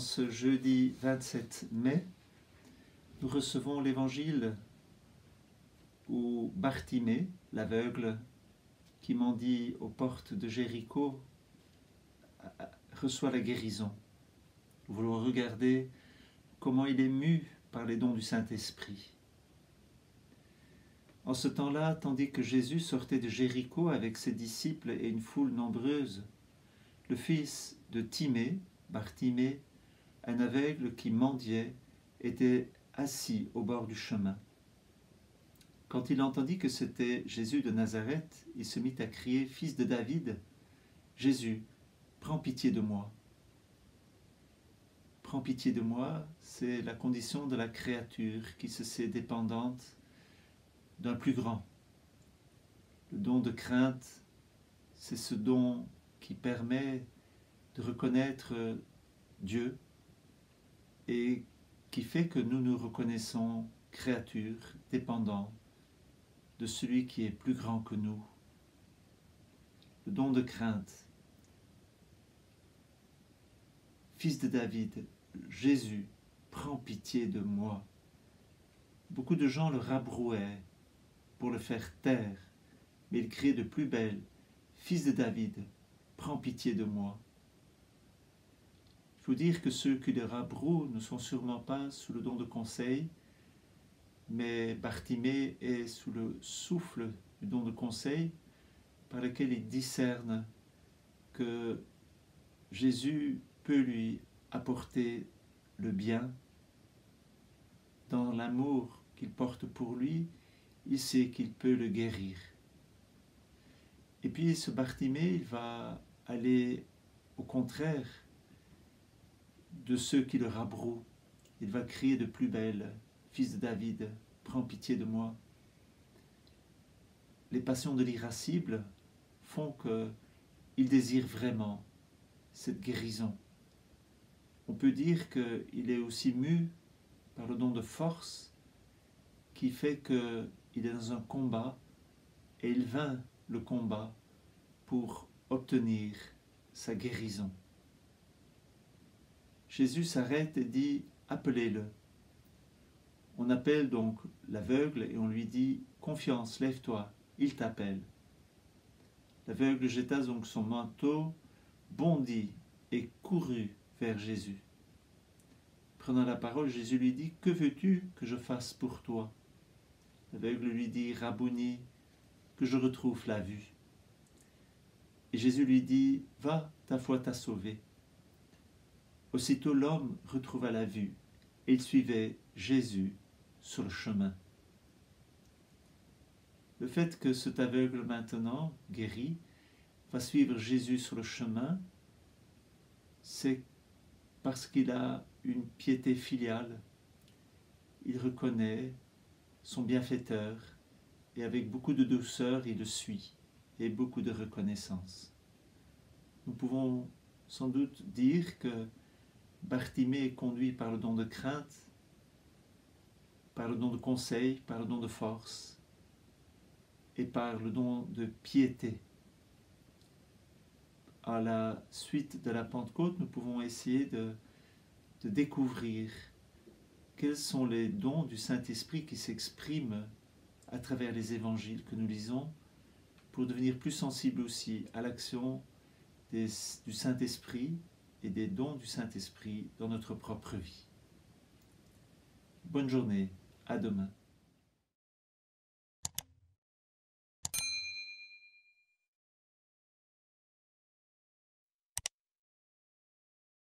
ce jeudi 27 mai, nous recevons l'évangile où Bartimée, l'aveugle qui mendie aux portes de Jéricho, reçoit la guérison. Nous voulons regarder comment il est mu par les dons du Saint-Esprit. En ce temps-là, tandis que Jésus sortait de Jéricho avec ses disciples et une foule nombreuse, le fils de Timée, Bartimée, un aveugle qui mendiait, était assis au bord du chemin. Quand il entendit que c'était Jésus de Nazareth, il se mit à crier « Fils de David, Jésus, prends pitié de moi !» Prends pitié de moi, c'est la condition de la créature qui se sait dépendante d'un plus grand. Le don de crainte, c'est ce don qui permet de reconnaître Dieu et qui fait que nous nous reconnaissons créatures dépendants de celui qui est plus grand que nous. Le don de crainte. Fils de David, Jésus, prends pitié de moi. Beaucoup de gens le rabrouaient pour le faire taire, mais il criait de plus belle, Fils de David, prends pitié de moi. Il faut dire que ceux qui le rabrouent ne sont sûrement pas sous le don de conseil, mais Bartimée est sous le souffle du don de conseil par lequel il discerne que Jésus peut lui apporter le bien. Dans l'amour qu'il porte pour lui, il sait qu'il peut le guérir. Et puis ce Bartimée, il va aller au contraire de ceux qui le rabrouent. Il va crier de plus belle, Fils de David, prends pitié de moi. Les passions de l'irascible font qu'il désire vraiment cette guérison. On peut dire qu'il est aussi mu par le don de force qui fait qu'il est dans un combat et il vainc le combat pour obtenir sa guérison. Jésus s'arrête et dit « Appelez-le ». On appelle donc l'aveugle et on lui dit « Confiance, lève-toi, il t'appelle ». L'aveugle jeta donc son manteau, bondit et courut vers Jésus. Prenant la parole, Jésus lui dit « Que veux-tu que je fasse pour toi ?» L'aveugle lui dit « Rabouni, que je retrouve la vue. » Et Jésus lui dit « Va, ta foi t'a sauvé. » Aussitôt l'homme retrouva la vue et il suivait Jésus sur le chemin. Le fait que cet aveugle maintenant, guéri, va suivre Jésus sur le chemin, c'est parce qu'il a une piété filiale. Il reconnaît son bienfaiteur et avec beaucoup de douceur il le suit et beaucoup de reconnaissance. Nous pouvons sans doute dire que Bartimée est conduit par le don de crainte, par le don de conseil, par le don de force et par le don de piété. À la suite de la Pentecôte, nous pouvons essayer de découvrir quels sont les dons du Saint-Esprit qui s'expriment à travers les évangiles que nous lisons pour devenir plus sensibles aussi à l'action du Saint-Esprit et des dons du Saint-Esprit dans notre propre vie. Bonne journée, à demain.